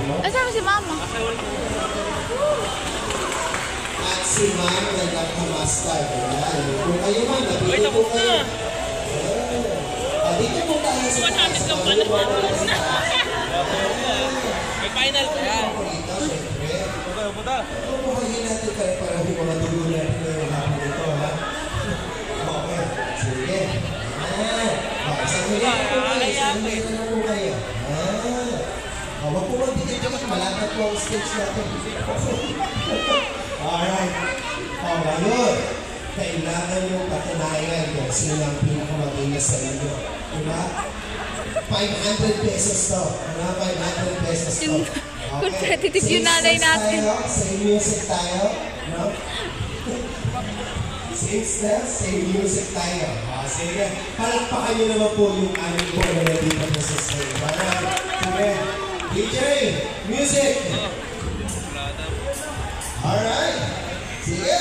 no? Asama si Mama. At si Ma'am na nagkamastad. Ayan. Kung kayo man, nabili po kayo. Dito po tayo sa taas. May final pa yan. Pupuhayin natin kayo para hindi mga dulo natin ngayong hapon dito, ha? Okay. Sige. Isang minute po kayo. Isang minute na po kayo. Huwag po magbigay malapit po ang stage natin. Alright. Ngayon, kailangan yung patunayan kung sino ang pinakamagina sa inyo. Diba? 500 pesos to. 500 pesos to. Competitive yung nanay natin. Same music tayo. No? Same music tayo. Sige. Palakpakan nyo naman po yung aning po na nandito po sa stage. Sige. DJ, music! Alright. Sige.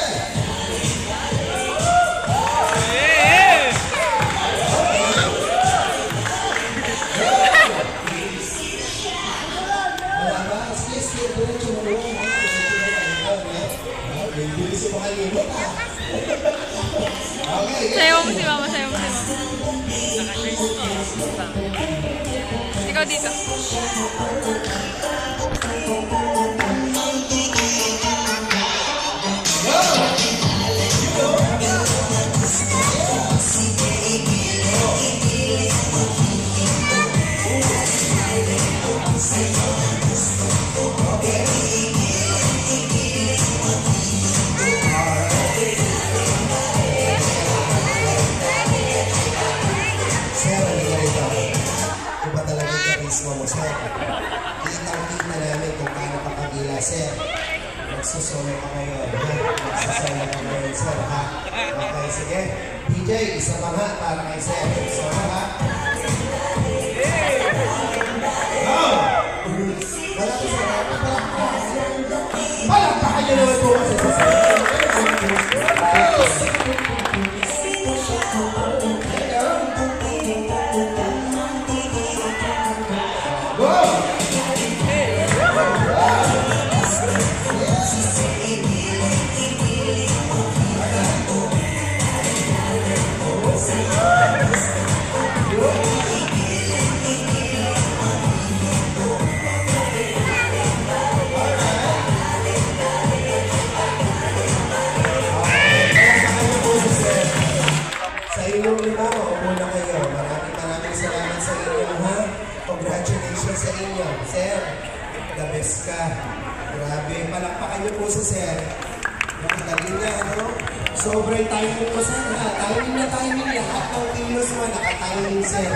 Sayaw mo si Mama, sayaw mo si Mama. Ikaw dito. Kitang-kita namin kung paano kakagila, sir. Magsusolo ka ngayon, ha? Magsusolo ka ngayon, sir, ha? Okay, sige. DJ, isa pa nga para kay sir. Solo, ha? Go! Wala ko sa palakpakan nyo naman po kasi sa sir. Congratulations sa inyo. Sir, the best ka. Grabe. Palakpakan niyo po sa sir. Nakagaling na, ano? Sobrang timing po, sir. Timing na timing. Lahat ng kilos mo, nakatiming, sir.